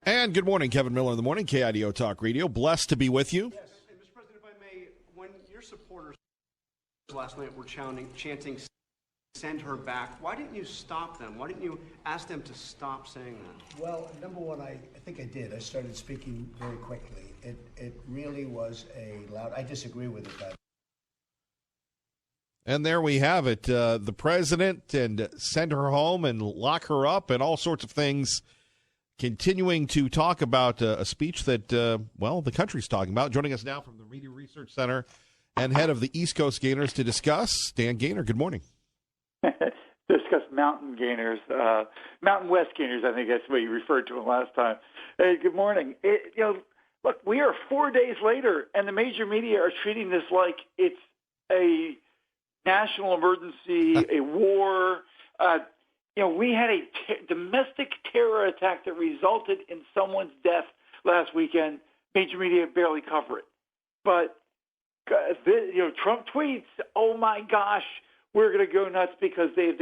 And good morning, Kevin Miller in the morning, KIDO Talk Radio. Blessed to be with you. Yes, and Mr. President, if I may, when your supporters last night were chanting, send her back, why didn't you stop them? Why didn't you ask them to stop saying that? Well, number one, I think I did. I started speaking very quickly. It really was a loud, I disagree with it, And there we have it. The president and send her home and lock her up and all sorts of things. Continuing to talk about a speech that, the country's talking about. Joining us now from the Media Research Center and head of the East Coast Gainers to discuss, Dan Gainer. Good morning. Discuss Mountain Gainers, Mountain West Gainers, I think that's the way you referred to them last time. Hey, good morning. Look, we are 4 days later, and the major media are treating this like it's a national emergency, a war. We had a domestic terror attack that resulted in someone's death last weekend. Major media barely cover it. But, Trump tweets, oh, my gosh, we're going to go nuts because they've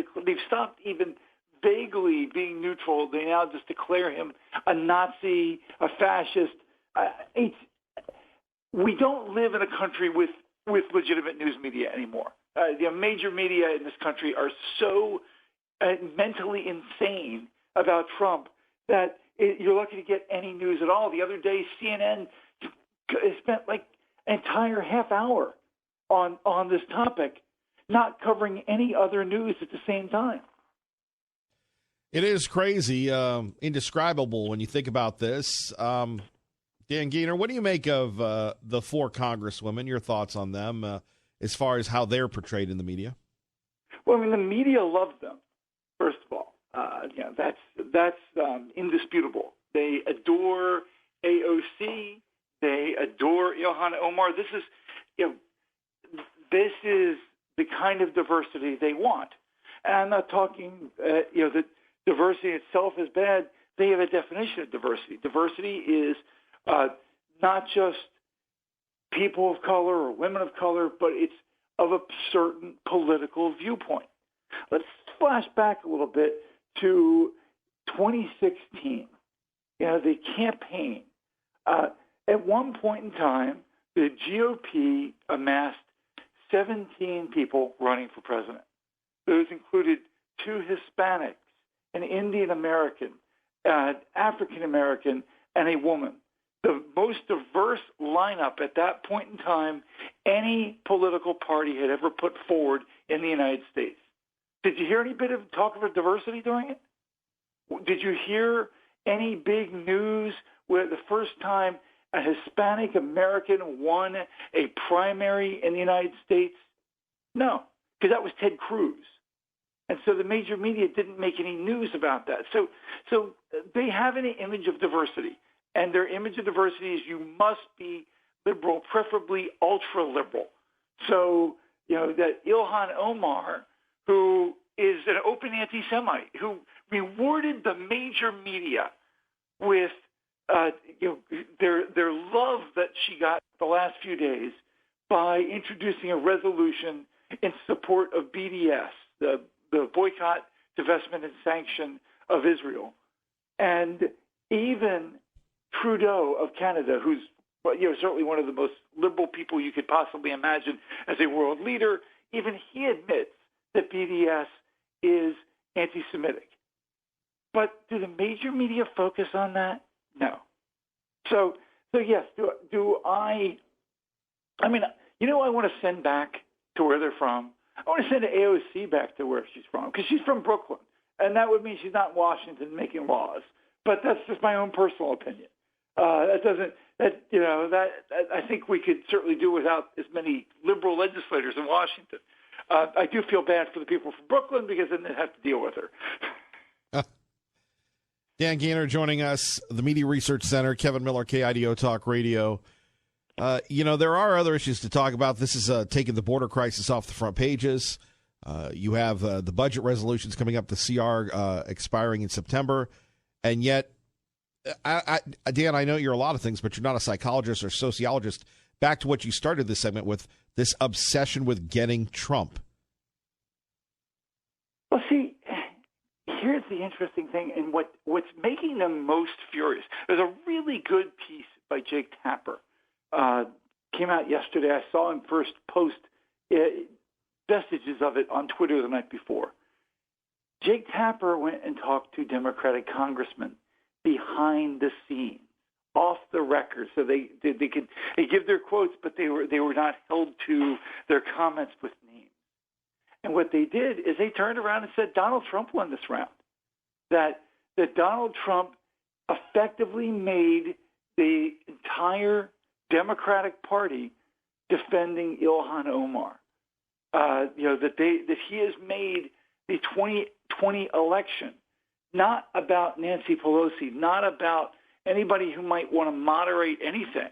stopped even vaguely being neutral. They now just declare him a Nazi, a fascist. We don't live in a country with legitimate news media anymore. The major media in this country are so mentally insane about Trump that you're lucky to get any news at all. The other day, CNN spent like an entire half hour on this topic, not covering any other news at the same time. It is crazy, indescribable when you think about this. Dan Gainer, what do you make of the four congresswomen? Your thoughts on them as far as how they're portrayed in the media? Well, the media loves them. First of all, that's indisputable. They adore AOC. They adore Ilhan Omar. This is the kind of diversity they want. And I'm not talking, that diversity itself is bad. They have a definition of diversity. Diversity is not just people of color or women of color, but it's of a certain political viewpoint. Let's flash back a little bit to 2016. The campaign. At one point in time, the GOP amassed 17 people running for president. Those included 2 Hispanics, an Indian American, an African American, and a woman. The most diverse lineup at that point in time any political party had ever put forward in the United States. Did you hear any bit of talk of diversity during it? Did you hear any big news where the first time a Hispanic American won a primary in the United States? No, because that was Ted Cruz. And so the major media didn't make any news about that. So they have an image of diversity. And their image of diversity is you must be liberal, preferably ultra-liberal. So, that Ilhan Omar, who is an open anti-Semite, who rewarded the major media with their love that she got the last few days by introducing a resolution in support of BDS, the boycott, divestment, and sanction of Israel. And even Trudeau of Canada, who's certainly one of the most liberal people you could possibly imagine as a world leader, even he admits that BDS is anti-Semitic. But do the major media focus on that? No. So yes, do I want to send back to where they're from. I want to send AOC back to where she's from, because she's from Brooklyn. And that would mean she's not in Washington making laws. But that's just my own personal opinion. I think we could certainly do without as many liberal legislators in Washington. I do feel bad for the people from Brooklyn because then they'd have to deal with her. Dan Gainer joining us, the Media Research Center, Kevin Miller, KIDO Talk Radio. There are other issues to talk about. This is taking the border crisis off the front pages. You have the budget resolutions coming up, the CR expiring in September. And yet, Dan, I know you're a lot of things, but you're not a psychologist or sociologist. Back to what you started this segment with, this obsession with getting Trump. Well, see, here's the interesting thing, and what's making them most furious. There's a really good piece by Jake Tapper. Came out yesterday. I saw him first post vestiges of it on Twitter the night before. Jake Tapper went and talked to Democratic congressmen behind the scenes, off the record, so they give their quotes, but they were not held to their comments with names. And what they did is they turned around and said Donald Trump won this round. That Donald Trump effectively made the entire Democratic Party defending Ilhan Omar. That he has made the 2020 election not about Nancy Pelosi, not about anybody who might want to moderate anything.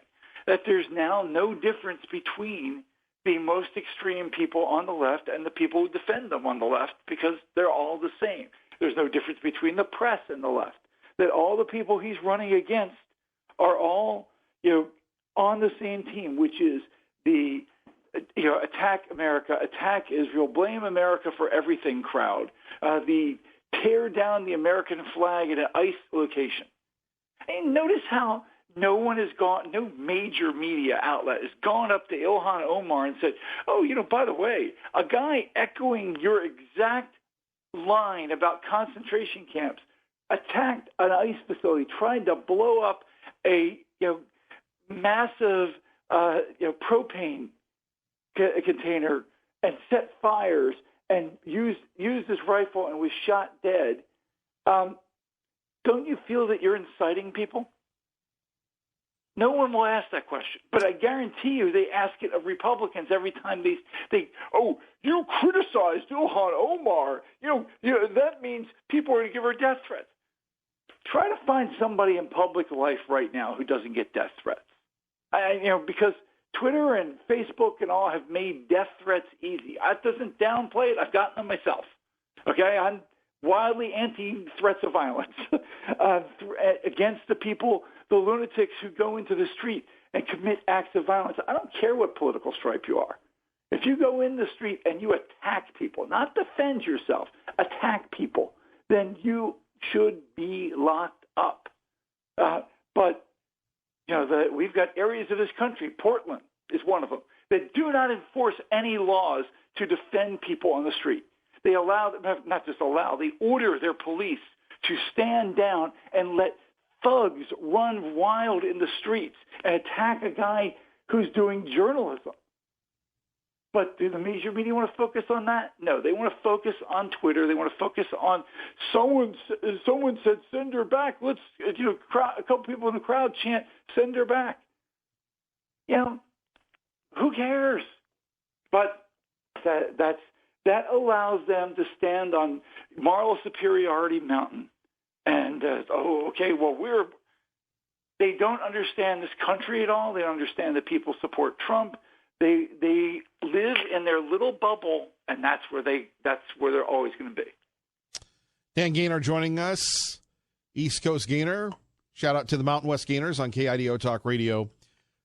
That there's now no difference between the most extreme people on the left and the people who defend them on the left, because they're all the same. There's no difference between the press and the left. That all the people he's running against are all, on the same team, which is the, attack America, attack Israel, blame America for everything crowd, the tear down the American flag at an ICE location. And notice how no major media outlet has gone up to Ilhan Omar and said, by the way, a guy echoing your exact line about concentration camps attacked an ICE facility, tried to blow up a massive propane container and set fires and used his rifle and was shot dead. Don't you feel that you're inciting people? No one will ask that question, but I guarantee you they ask it of Republicans every time they you criticized Ilhan Omar. That means people are going to give her death threats. Try to find somebody in public life right now who doesn't get death threats. Because Twitter and Facebook and all have made death threats easy. That doesn't downplay it. I've gotten them myself. Okay, I'm wildly anti-threats of violence against the people, the lunatics who go into the street and commit acts of violence. I don't care what political stripe you are. If you go in the street and you attack people, not defend yourself, attack people, then you should be locked up. But we've got areas of this country, Portland is one of them, that do not enforce any laws to defend people on the street. They they order their police to stand down and let thugs run wild in the streets and attack a guy who's doing journalism. But do the major media want to focus on that? No, they want to focus on Twitter. They want to focus on someone said send her back. Let's a couple people in the crowd chant send her back. Who cares? But that allows them to stand on moral superiority mountain and they don't understand this country at all. They don't understand that people support Trump. They live in their little bubble, and that's where they're always going to be. Dan Gaynor joining us, East Coast Gaynor. Shout out to the Mountain West Gaynors on KIDO Talk Radio.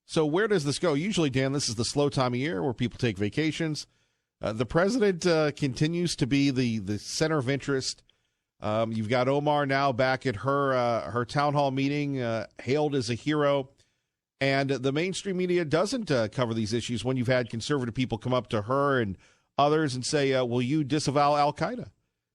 So where does this go? Usually, Dan, this is the slow time of year where people take vacations. The president continues to be the center of interest. You've got Omar now back at her town hall meeting, hailed as a hero. And the mainstream media doesn't cover these issues when you've had conservative people come up to her and others and say, will you disavow al-Qaeda?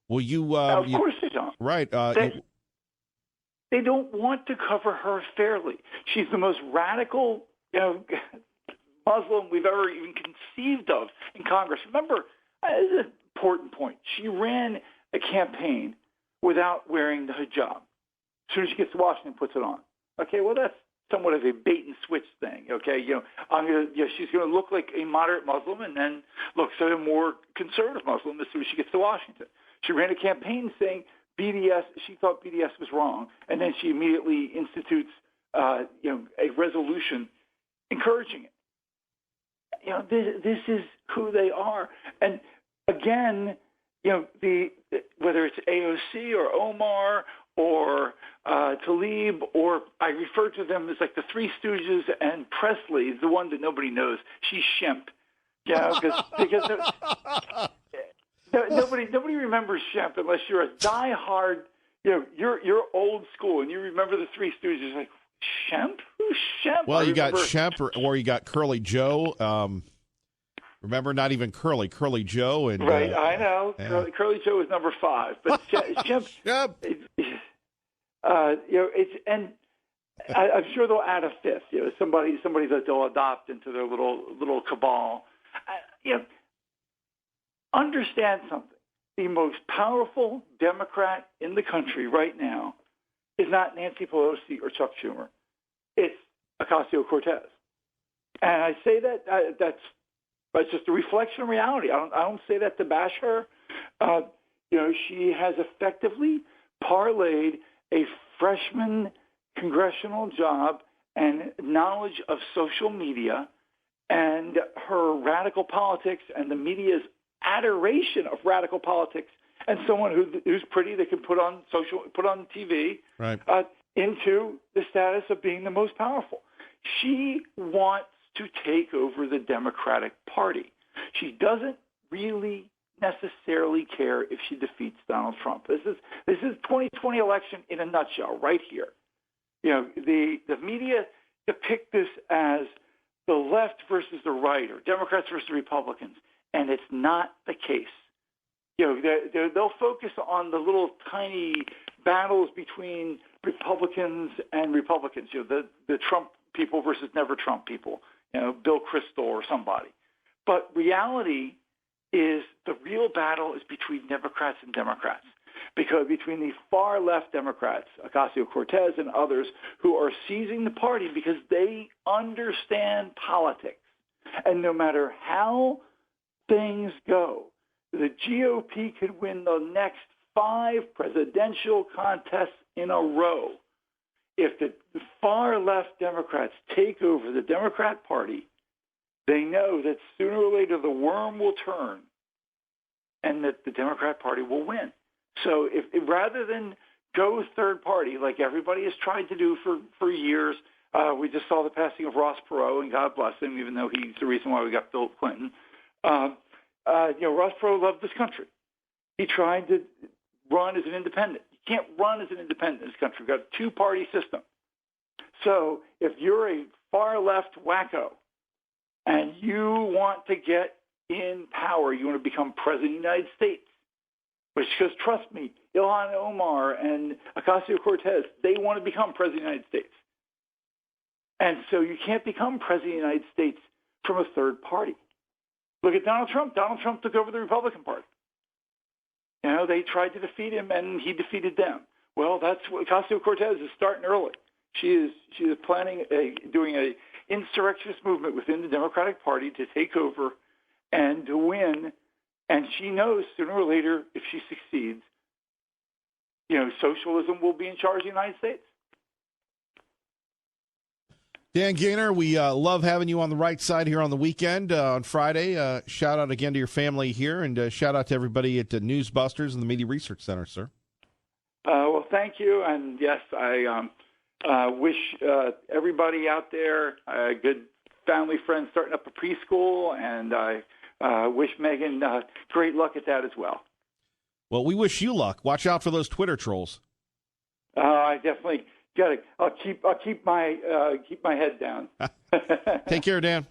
Will you? Of course they don't. Right. They don't want to cover her fairly. She's the most radical Muslim we've ever even conceived of in Congress. Remember, this is an important point. She ran a campaign without wearing the hijab. As soon as she gets to Washington, puts it on. Okay, well, that's somewhat of a bait and switch thing. Okay, she's going to look like a moderate Muslim and then looks like a more conservative Muslim as soon as she gets to Washington. She ran a campaign saying BDS. She thought BDS was wrong, and then she immediately institutes, a resolution encouraging it. This is who they are, and again, whether it's AOC or Omar or Tlaib, or I refer to them as like the Three Stooges, and Presley is the one that nobody knows. She's Shemp. Because Nobody remembers Shemp unless you're a diehard, you're old school and you remember the Three Stooges. Like, Shemp? Who's Shemp? Well, you got Shemp or you got Curly Joe. Remember, not even Curly Joe. And right, I know. Yeah. Curly Joe is number 5, but Shemp. Shemp. I'm sure they'll add a 5th. Somebody that they'll adopt into their little cabal. Understand something. The most powerful Democrat in the country right now is not Nancy Pelosi or Chuck Schumer. It's Ocasio-Cortez. And I say that that's just a reflection of reality. I don't say that to bash her. She has effectively parlayed a freshman congressional job and knowledge of social media and her radical politics and the media's adoration of radical politics and someone who's pretty that can put on TV, right, into the status of being the most powerful. She wants to take over the Democratic Party. She doesn't really necessarily care if she defeats Donald Trump. This is 2020 election in a nutshell, right here. The media depict this as the left versus the right, or Democrats versus Republicans, and it's not the case. They'll focus on the little tiny battles between Republicans and Republicans. The Trump people versus never Trump people. Bill Kristol or somebody. But reality is the real battle is between Democrats and Democrats. Because between the far left Democrats, Ocasio-Cortez and others, who are seizing the party because they understand politics. And no matter how things go, the GOP could win the next 5 presidential contests in a row. If the far left Democrats take over the Democrat Party, they know that sooner or later the worm will turn and that the Democrat Party will win. So if rather than go third party like everybody has tried to do for years, we just saw the passing of Ross Perot, and God bless him, even though he's the reason why we got Bill Clinton. Ross Perot loved this country. He tried to run as an independent. You can't run as an independent in this country. We've got a 2-party system. So if you're a far-left wacko and you want to get in power, you want to become president of the United States, because trust me, Ilhan Omar and Ocasio-Cortez, they want to become president of the United States. And so you can't become president of the United States from a third party. Look at Donald Trump. Donald Trump took over the Republican Party. They tried to defeat him, and he defeated them. Well, that's what Ocasio-Cortez is starting early. She is planning doing an insurrectionist movement within the Democratic Party to take over and to win. And she knows sooner or later, if she succeeds, socialism will be in charge of the United States. Dan Gaynor, we love having you on the right side here on the weekend on Friday. Shout out again to your family here, and shout out to everybody at Newsbusters and the Media Research Center, sir. Well, thank you, and yes, I wish everybody out there good family friends starting up a preschool, and I wish Megan great luck at that as well. Well, we wish you luck. Watch out for those Twitter trolls. I definitely. I'll keep my head down. Take care, Dan.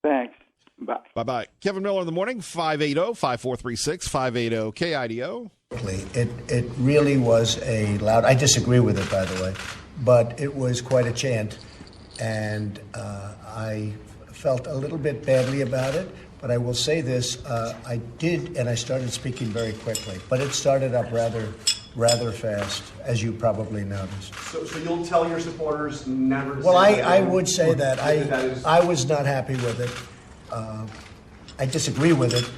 Thanks. Bye. Bye-bye. Kevin Miller in the morning, 580-5436, 580-KIDO. It really was a loud, I disagree with it, by the way, but it was quite a chant, and I felt a little bit badly about it. But I will say this, I did, and I started speaking very quickly, but it started up rather fast, as you probably noticed. So you'll tell your supporters never to Well, say I would say that. I was not happy with it. I disagree with it.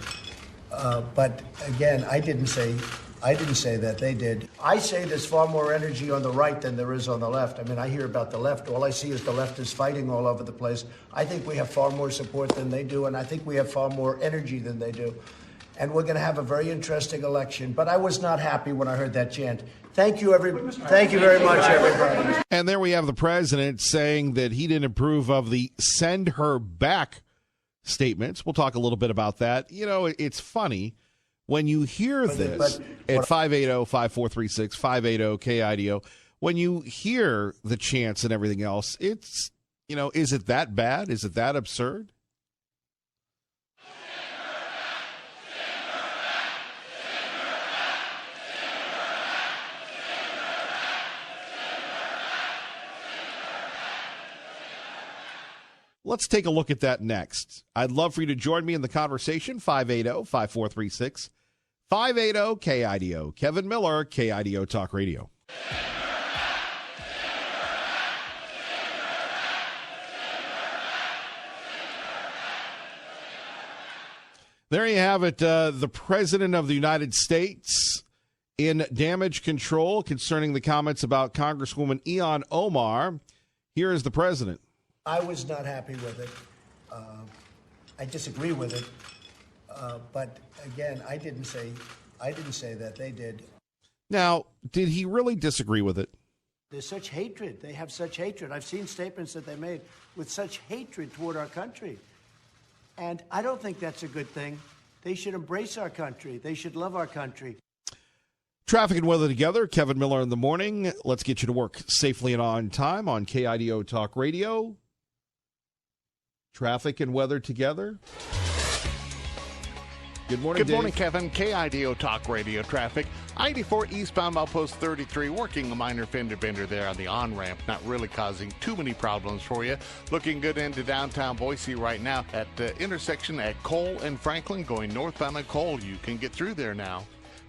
But again, I didn't say that, they did. I say there's far more energy on the right than there is on the left. I mean, I hear about the left. All I see is the left is fighting all over the place. I think we have far more support than they do, and I think we have far more energy than they do. And we're going to have a very interesting election. But I was not happy when I heard that chant. Thank you, everybody. Thank you very much, everybody. And there we have the president saying that he didn't approve of the send her back statements. We'll talk a little bit about that. It's funny When you hear this at 580-5436, 580-KIDO, when you hear the chants and everything else, it's, is it that bad? Is it that absurd? Let's take a look at that next. I'd love for you to join me in the conversation, 580-5436, 580-KIDO. Kevin Miller, KIDO Talk Radio. There you have it, the President of the United States in damage control concerning the comments about Congresswoman Ilhan Omar. Here is the President. I was not happy with it. I disagree with it. But again, I didn't say that. They did. Now, did he really disagree with it? There's such hatred. They have such hatred. I've seen statements that they made with such hatred toward our country. And I don't think that's a good thing. They should embrace our country. They should love our country. Traffic and weather together. Kevin Miller in the morning. Let's get you to work safely and on time on KIDO Talk Radio. Traffic and weather together. Good morning, Good Dave. morning, Kevin. KIDO Talk Radio traffic. I-84 eastbound outpost 33, working a minor fender bender there on the on-ramp, not really causing too many problems for you. Looking good into downtown Boise right now at the intersection at Cole and Franklin, going northbound on Cole. You can get through there now.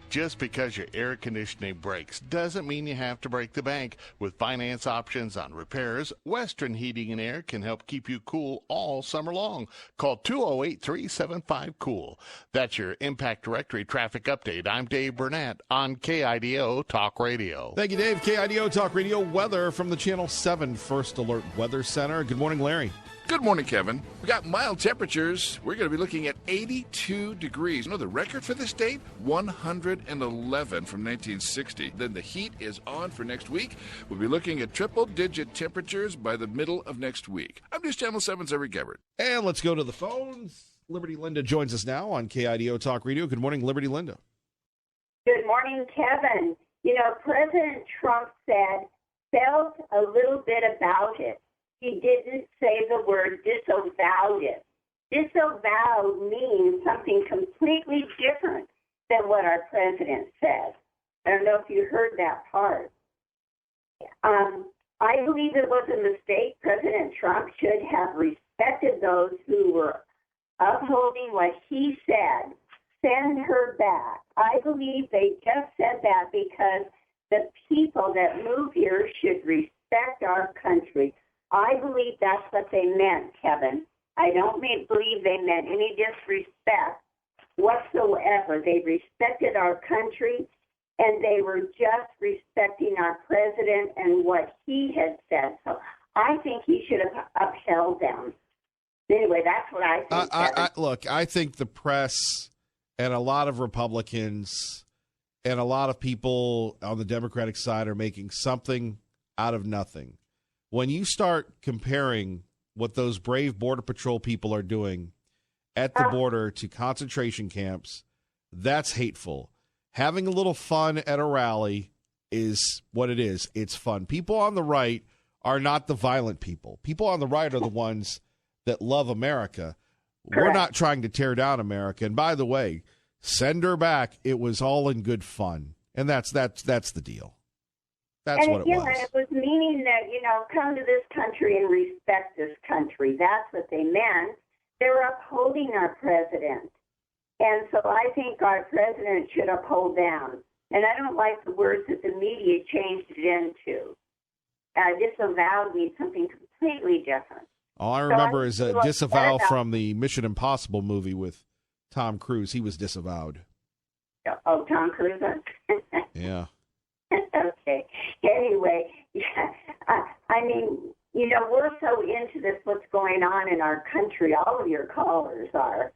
Just because your air conditioning breaks doesn't mean you have to break the bank. With finance options on repairs, Western Heating and Air can help keep you cool all summer long. Call 208-375-COOL. That's your Impact Directory traffic update. I'm Dave Burnett on KIDO Talk Radio. Thank you, Dave. KIDO Talk Radio weather from the Channel 7 First Alert Weather Center. Good morning, Larry. Good morning, Kevin. We got mild temperatures. We're going to be looking at 82 degrees. You know the record for this date? 111 from 1960. Then the heat is on for next week. We'll be looking at triple-digit temperatures by the middle of next week. I'm News Channel 7's Eric Gebert. And let's go to the phones. Liberty Linda joins us now on KIDO Talk Radio. Good morning, Liberty Linda. Good morning, Kevin. President Trump felt a little bit about it. He didn't say the word disavowed it. Disavowed means something completely different than what our president said. I don't know if you heard that part. I believe it was a mistake. President Trump should have respected those who were upholding what he said. Send her back. I believe they just said that because the people that move here should respect our country. I believe that's what they meant, Kevin. I don't believe they meant any disrespect whatsoever. They respected our country, and they were just respecting our president and what he had said. So I think he should have upheld them. Anyway, that's what I think. Look, I think the press and a lot of Republicans and a lot of people on the Democratic side are making something out of nothing. When you start comparing what those brave Border Patrol people are doing at the border to concentration camps, that's hateful. Having a little fun at a rally is what it is. It's fun. People on the right are not the violent people. People on the right are the ones that love America. Correct. We're not trying to tear down America. And by the way, send her back. It was all in good fun. And that's the deal. That's what it was. And it was meaning that, come to this country and respect this country. That's what they meant. They were upholding our president. And so I think our president should uphold them. And I don't like the words that the media changed it into. Disavowed means something completely different. All I remember is a disavow from the Mission Impossible movie with Tom Cruise. He was disavowed. Oh, Tom Cruise? Yeah. Okay. Anyway, we're so into this, what's going on in our country. All of your callers are.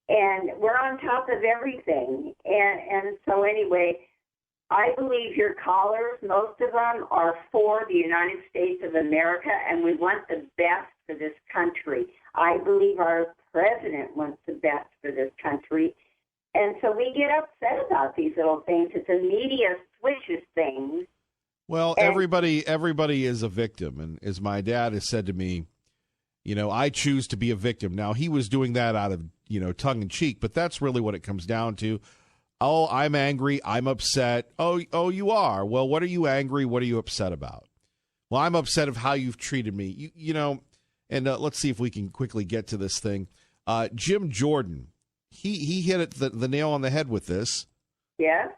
And we're on top of everything. And so anyway, I believe your callers, most of them are for the United States of America, and we want the best for this country. I believe our president wants the best for this country. And so we get upset about these little things. It's the media switches things. Well, everybody is a victim. And as my dad has said to me, I choose to be a victim. Now, he was doing that out of, tongue in cheek, but that's really what it comes down to. Oh, I'm angry. I'm upset. Oh, you are. Well, what are you angry? What are you upset about? Well, I'm upset of how you've treated me. And let's see if we can quickly get to this thing. Jim Jordan, he hit the nail on the head with this. Yeah.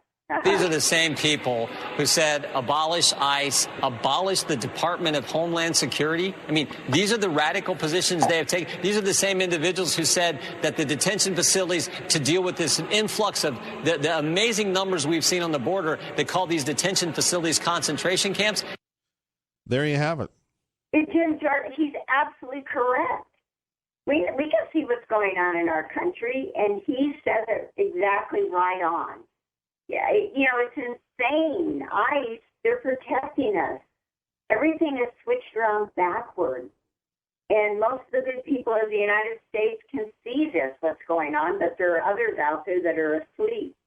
These are the same people who said abolish ICE, abolish the Department of Homeland Security. I mean, these are the radical positions they have taken. These are the same individuals who said that the detention facilities to deal with this influx of the amazing numbers we've seen on the border, they call these detention facilities concentration camps. There you have it. Jim Jordan, he's absolutely correct. We can see what's going on in our country, and he says it exactly right on. Yeah, it's insane. ICE, they're protecting us. Everything is switched around backwards. And most of the good people of the United States can see this, what's going on, but there are others out there that are asleep.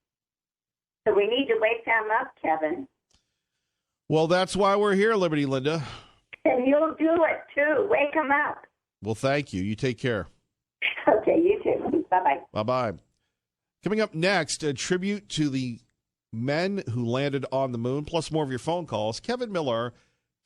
So we need to wake them up, Kevin. Well, that's why we're here, Liberty Linda. And you'll do it, too. Wake them up. Well, thank you. You take care. Okay, you too. Bye-bye. Bye-bye. Coming up next, a tribute to the men who landed on the moon, plus more of your phone calls. Kevin Miller,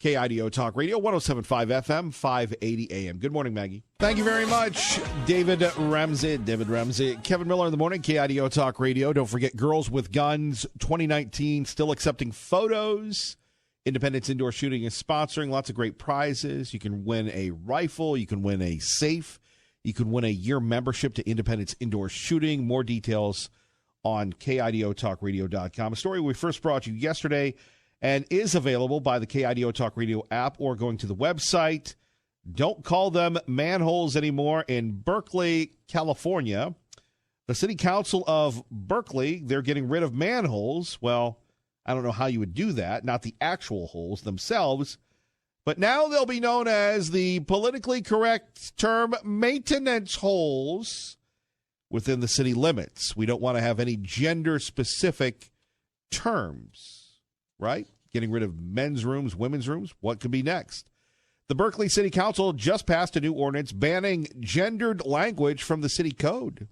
KIDO Talk Radio, 107.5 FM, 580 AM. Good morning, Maggie. Thank you very much, David Ramsey. Kevin Miller in the morning, KIDO Talk Radio. Don't forget Girls with Guns 2019, still accepting photos. Independence Indoor Shooting is sponsoring lots of great prizes. You can win a rifle. You can win a safe. You can win a year membership to Independence Indoor Shooting. More details on KIDOTalkRadio.com. A story we first brought you yesterday and is available by the KIDO Talk Radio app or going to the website. Don't call them manholes anymore in Berkeley, California. The City Council of Berkeley, they're getting rid of manholes. Well, I don't know how you would do that, not the actual holes themselves. But now they'll be known as the politically correct term maintenance holes within the city limits. We don't want to have any gender-specific terms, right? Getting rid of men's rooms, women's rooms. What could be next? The Berkeley City Council just passed a new ordinance banning gendered language from the city code.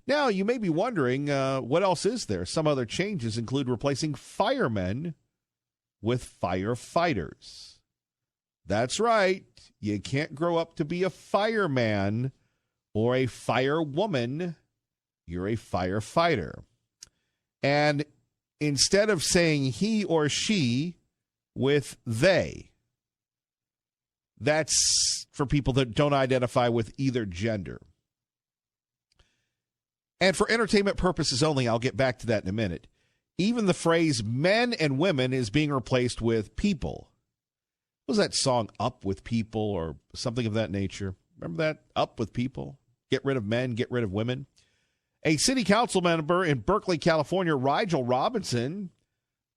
Now, you may be wondering, what else is there? Some other changes include replacing firemen with firefighters. That's right. You can't grow up to be a fireman or a firewoman. You're a firefighter. And instead of saying he or she with they, that's for people that don't identify with either gender. And for entertainment purposes only, I'll get back to that in a minute. Even the phrase men and women is being replaced with people. What was that song, Up with People, or something of that nature? Remember that? Up with People. Get rid of men, get rid of women. A city council member in Berkeley, California, Rigel Robinson,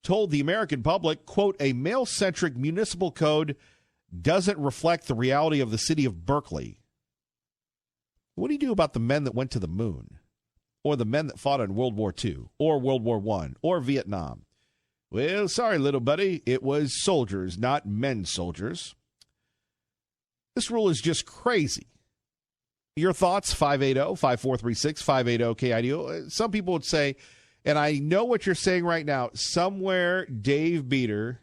told the American public, quote, a male-centric municipal code doesn't reflect the reality of the city of Berkeley. What do you do about the men that went to the moon? Or the men that fought in World War II, or World War I, or Vietnam? Well, sorry, little buddy. It was soldiers, not men soldiers. This rule is just crazy. Your thoughts, 580-5436, 580-KIDO. Some people would say, and I know what you're saying right now, somewhere Dave Beater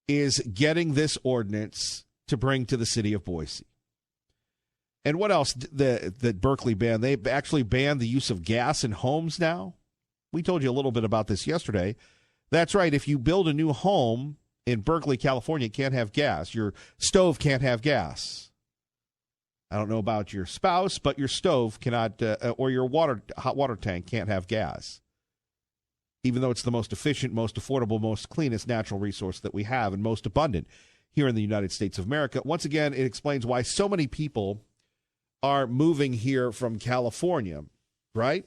is getting this ordinance to bring to the city of Boise. And what else that Berkeley banned? They actually banned the use of gas in homes now. We told you a little bit about this yesterday. That's right. If you build a new home in Berkeley, California, it can't have gas. Your stove can't have gas. I don't know about your spouse, but your stove cannot, or your hot water tank can't have gas. Even though it's the most efficient, most affordable, most cleanest natural resource that we have and most abundant here in the United States of America. Once again, it explains why so many people are moving here from California, right?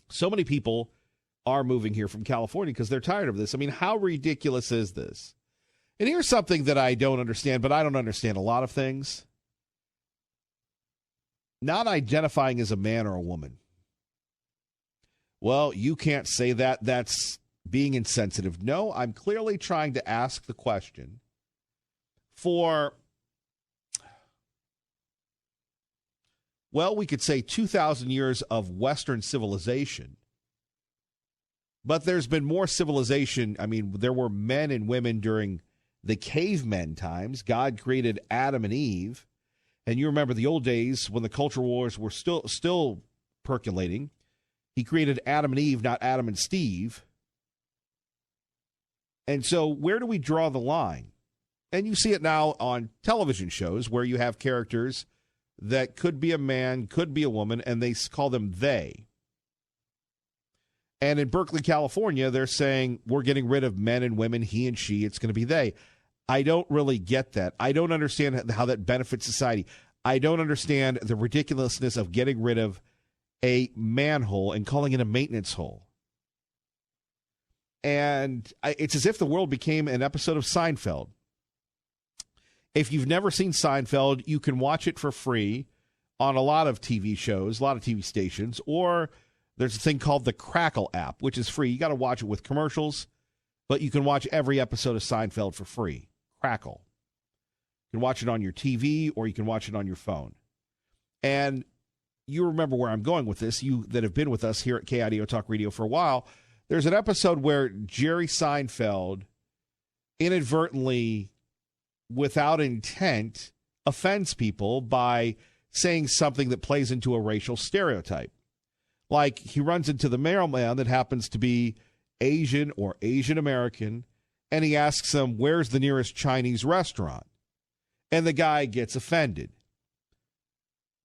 So many people are moving here from California because they're tired of this. I mean, how ridiculous is this? And here's something that I don't understand, but I don't understand a lot of things. Not identifying as a man or a woman. well, you can't say that. That's being insensitive. No, I'm clearly trying to ask the question for, well, we could say 2,000 years of Western civilization. But there's been more civilization. I mean, there were men and women during the cavemen times. God created Adam and Eve. And you remember the old days when the culture wars were still percolating. He created Adam and Eve, not Adam and Steve. And so where do we draw the line? And you see it now on television shows where you have characters that could be a man, could be a woman, and they call them they. And in Berkeley, California, they're saying we're getting rid of men and women, he and she, it's going to be they. I don't really get that. I don't understand how that benefits society. I don't understand the ridiculousness of getting rid of a manhole and calling it a maintenance hole. And it's as if the world became an episode of Seinfeld. If you've never seen Seinfeld, you can watch it for free on a lot of TV shows, a lot of TV stations, or there's a thing called the Crackle app, which is free. You got to watch it with commercials, but you can watch every episode of Seinfeld for free. Crackle. You can watch it on your TV or you can watch it on your phone. And you remember where I'm going with this, you that have been with us here at KIDO Talk Radio for a while. There's an episode where Jerry Seinfeld inadvertently, without intent, offends people by saying something that plays into a racial stereotype. Like he runs into the mailman that happens to be Asian or Asian American, and he asks him, where's the nearest Chinese restaurant? And the guy gets offended.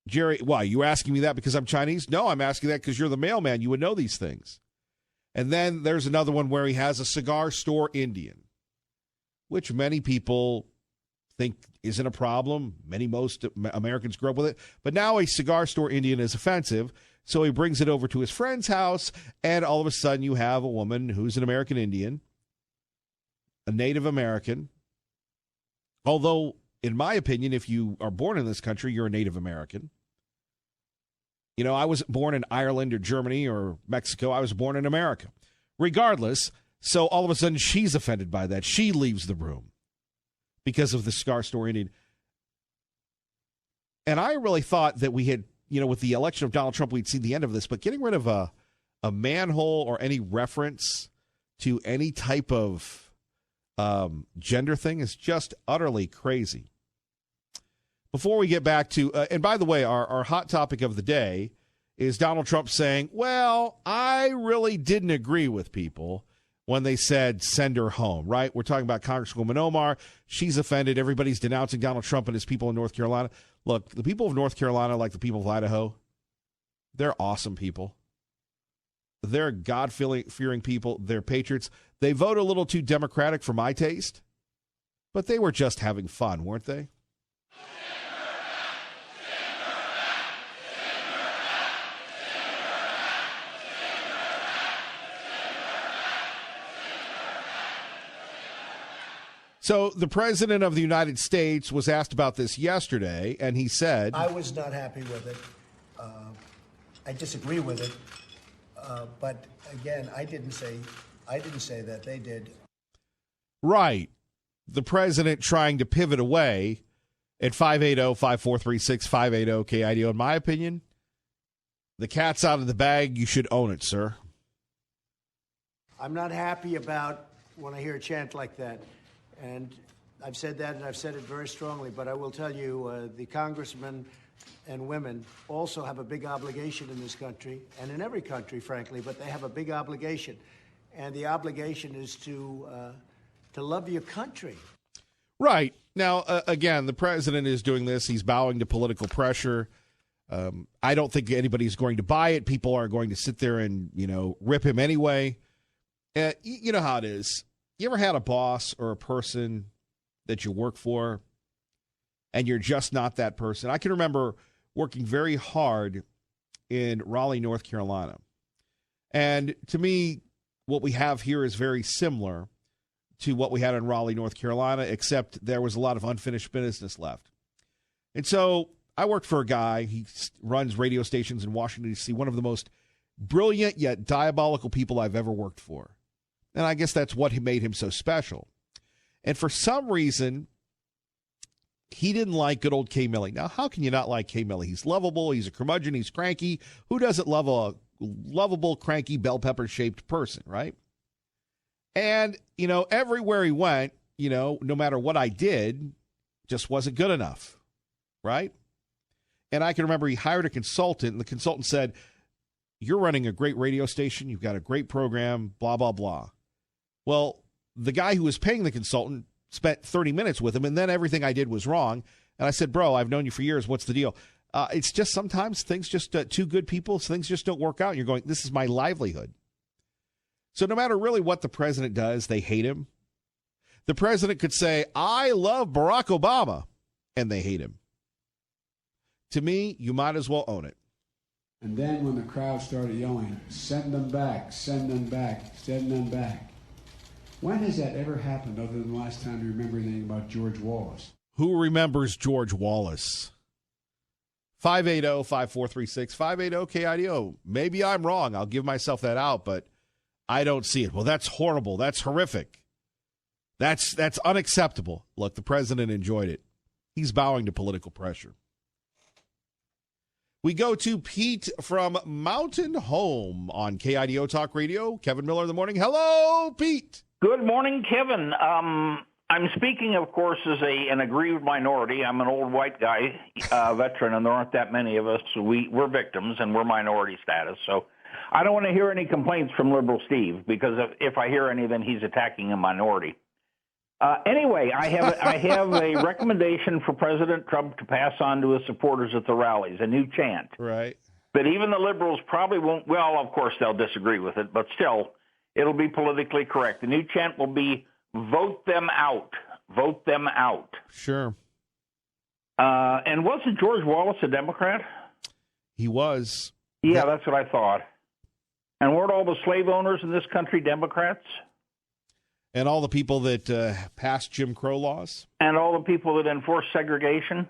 Jerry, why, you asking me that because I'm Chinese? No, I'm asking that because you're the mailman. You would know these things. And then there's another one where he has a cigar store Indian, which many people think isn't a problem. Most Americans grew up with it. But now a cigar store Indian is offensive. So he brings it over to his friend's house, and all of a sudden you have a woman who's an American Indian, a Native American. Although, in my opinion, if you are born in this country, you're a Native American. You know, I wasn't born in Ireland or Germany or Mexico. I was born in America. Regardless, so all of a sudden she's offended by that. She leaves the room because of the cigar store Indian. And I really thought that we had, you know, with the election of Donald Trump, we'd seen the end of this. But getting rid of a manhole or any reference to any type of gender thing is just utterly crazy. Before we get back to, and by the way, our hot topic of the day is Donald Trump saying, well, I really didn't agree with people when they said send her home, right? We're talking about Congresswoman Omar. She's offended. Everybody's denouncing Donald Trump and his people in North Carolina. Look, the people of North Carolina, like the people of Idaho, they're awesome people. They're God-fearing people. They're patriots. They vote a little too Democratic for my taste, but they were just having fun, weren't they? So the president of the United States was asked about this yesterday, and he said, I was not happy with it. I disagree with it. But again, I didn't say that. They did. Right. The president trying to pivot away at 580-5436, 580-KIDO. In my opinion, the cat's out of the bag. You should own it, sir. I'm not happy about when I hear a chant like that. And I've said that, and I've said it very strongly. But I will tell you, the congressmen and women also have a big obligation in this country, and in every country, frankly, but they have a big obligation. And the obligation is to love your country. Right. Now, again, the president is doing this. He's bowing to political pressure. I don't think anybody's going to buy it. People are going to sit there and, rip him anyway. You know how it is. You ever had a boss or a person that you work for and you're just not that person? I can remember working very hard in Raleigh, North Carolina. And to me, what we have here is very similar to what we had in Raleigh, North Carolina, except there was a lot of unfinished business left. And so I worked for a guy. He runs radio stations in Washington, D.C., one of the most brilliant yet diabolical people I've ever worked for. And I guess that's what made him so special. And for some reason, he didn't like good old Kay Milley. Now, how can you not like Kay Milley? He's lovable. He's a curmudgeon. He's cranky. Who doesn't love a lovable, cranky, bell pepper-shaped person, right? And, everywhere he went, no matter what I did, just wasn't good enough, right? And I can remember he hired a consultant, and the consultant said, you're running a great radio station. You've got a great program, blah, blah, blah. Well, the guy who was paying the consultant spent 30 minutes with him, and then everything I did was wrong. And I said, bro, I've known you for years. What's the deal? It's just sometimes things just, two good people, things just don't work out. And you're going, this is my livelihood. So no matter really what the president does, they hate him. The president could say, I love Barack Obama, and they hate him. To me, you might as well own it. And then when the crowd started yelling, send them back, send them back, send them back. When has that ever happened other than the last time you remember anything about George Wallace? Who remembers George Wallace? 580-5436, 580-KIDO. Maybe I'm wrong. I'll give myself that out, but I don't see it. Well, that's horrible. That's horrific. That's unacceptable. Look, the president enjoyed it. He's bowing to political pressure. We go to Pete from Mountain Home on KIDO Talk Radio. Kevin Miller in the morning. Hello, Pete. Good morning, Kevin. I'm speaking, of course, as an aggrieved minority. I'm an old white guy, veteran, and there aren't that many of us. We're victims, and we're minority status. So I don't want to hear any complaints from Liberal Steve, because if I hear any, then he's attacking a minority. Anyway, I have a recommendation for President Trump to pass on to his supporters at the rallies, a new chant. Right. But even the liberals probably won't, well, of course they'll disagree with it, but still, it'll be politically correct. The new chant will be, vote them out. Vote them out. Sure. And wasn't George Wallace a Democrat? He was. Yeah, that's what I thought. And weren't all the slave owners in this country Democrats? And all the people that passed Jim Crow laws? And all the people that enforced segregation?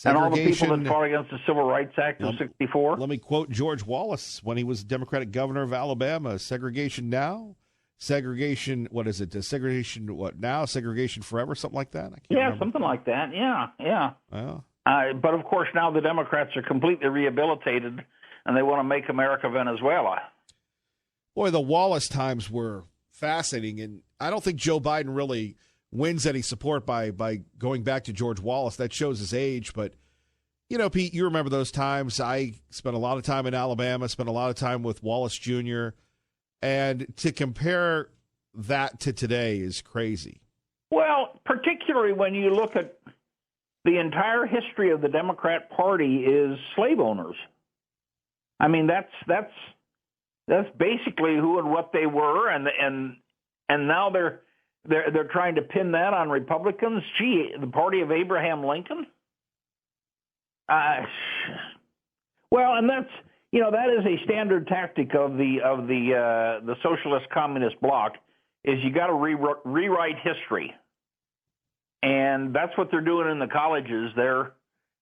And all the people that fought against the Civil Rights Act of 64? Let me quote George Wallace when he was Democratic governor of Alabama. Segregation now? Segregation, what is it? Segregation what now? Segregation forever? Something like that? I can't remember. Something like that. Yeah. Well. But, of course, now the Democrats are completely rehabilitated, and they want to make America Venezuela. Boy, the Wallace times were fascinating, and I don't think Joe Biden really wins any support by going back to George Wallace. That shows his age. But, Pete, you remember those times. I spent a lot of time in Alabama, spent a lot of time with Wallace Jr., and to compare that to today is crazy. Well, particularly when you look at the entire history of the Democrat Party is slave owners. I mean, that's basically who and what they were, and now they're trying to pin that on Republicans. Gee, the party of Abraham Lincoln. Well, and that's that is a standard tactic of the socialist communist bloc. Is you got to rewrite history, and that's what they're doing in the colleges.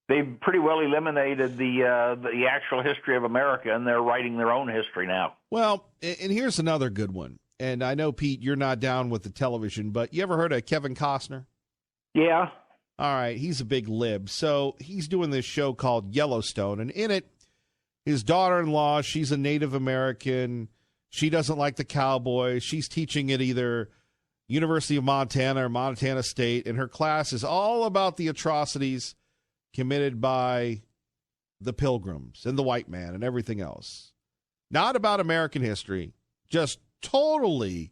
They've pretty well eliminated the actual history of America, and they're writing their own history now. Well, and here's another good one. And I know, Pete, you're not down with the television, but you ever heard of Kevin Costner? Yeah. All right, he's a big lib. So he's doing this show called Yellowstone, and in it, his daughter-in-law, she's a Native American. She doesn't like the cowboys. She's teaching at either University of Montana or Montana State, and her class is all about the atrocities committed by the Pilgrims and the white man and everything else. Not about American history, just totally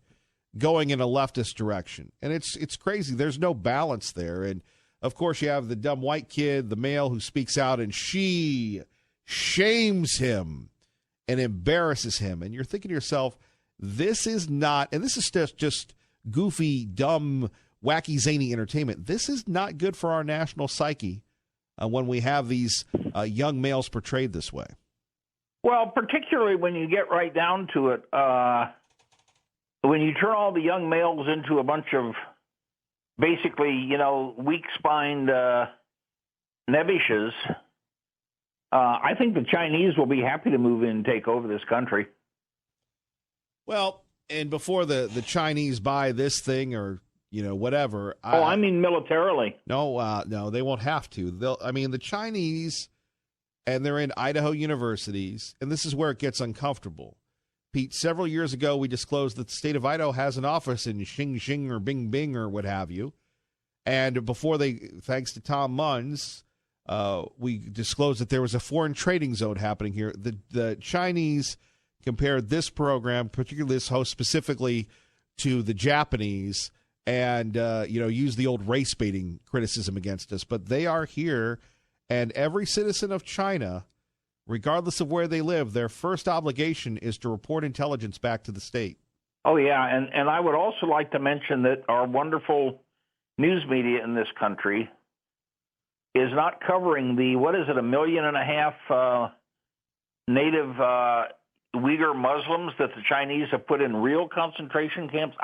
going in a leftist direction. And it's crazy. There's no balance there. And, of course, you have the dumb white kid, the male who speaks out, and she shames him and embarrasses him. And you're thinking to yourself, this is not, and this is just goofy, dumb, wacky, zany entertainment. This is not good for our national psyche when we have these young males portrayed this way. Well, particularly when you get right down to it, when you turn all the young males into a bunch of basically, weak-spined nebbishes, I think the Chinese will be happy to move in and take over this country. Well, and before the Chinese buy this thing or, whatever. I mean militarily. No, they won't have to. The Chinese, and they're in Idaho universities, and this is where it gets uncomfortable. Pete, several years ago, we disclosed that the state of Idaho has an office in Xing or Bing Bing or what have you. And before thanks to Tom Munns, we disclosed that there was a foreign trading zone happening here. The Chinese compared this program, particularly this host specifically, to the Japanese and, used the old race baiting criticism against us. But they are here, and every citizen of China, regardless of where they live, their first obligation is to report intelligence back to the state. Oh, yeah, and I would also like to mention that our wonderful news media in this country is not covering the, 1.5 million native Uyghur Muslims that the Chinese have put in real concentration camps,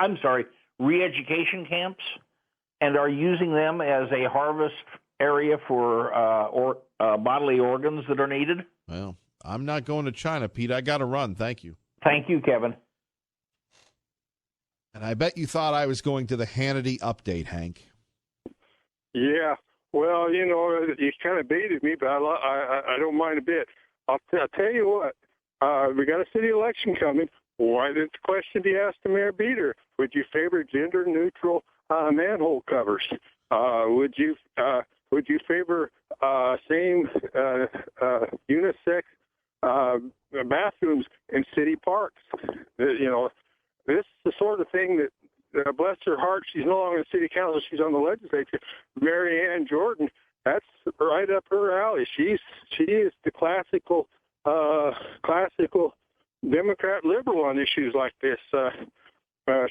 re-education camps, and are using them as a harvest area for bodily organs that are needed. Well, I'm not going to China, Pete. I got to run. Thank you. Thank you, Kevin. And I bet you thought I was going to the Hannity update, Hank. Yeah. Well, you kind of baited me, but I don't mind a bit. I'll tell you what. We got a city election coming. Why did the question be asked to Mayor Beater? Would you favor gender-neutral manhole covers? Would you favor same unisex bathrooms in city parks? This is the sort of thing that, bless her heart, she's no longer in the city council, she's on the legislature. Mary Ann Jordan, that's right up her alley. She is the classical Democrat liberal on issues like this.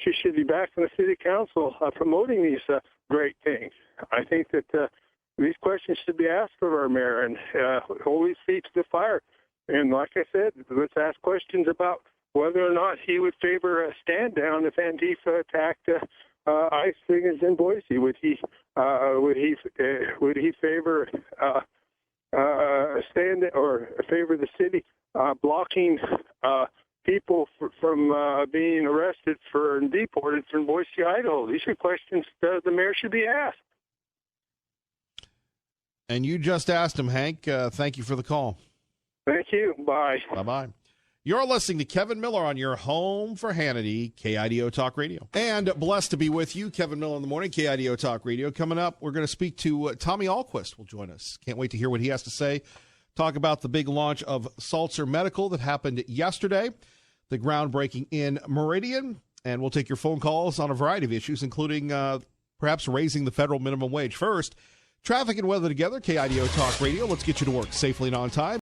She should be back in the city council promoting these great things. I think that these questions should be asked of our mayor and hold his feet to the fire. And like I said, let's ask questions about whether or not he would favor a stand down if Antifa attacked ICE figures in Boise. Would he favor stand or favor the city blocking people from being arrested and deported from Boise, Idaho? These are questions the mayor should be asked. And you just asked him, Hank. Thank you for the call. Thank you. Bye. Bye-bye. You're listening to Kevin Miller on your home for Hannity, KIDO Talk Radio. And blessed to be with you, Kevin Miller in the morning, KIDO Talk Radio. Coming up, we're going to speak to Tommy Ahlquist will join us. Can't wait to hear what he has to say. Talk about the big launch of Salzer Medical that happened yesterday, the groundbreaking in Meridian, and we'll take your phone calls on a variety of issues, including perhaps raising the federal minimum wage. First, traffic and weather together, KIDO Talk Radio. Let's get you to work safely and on time.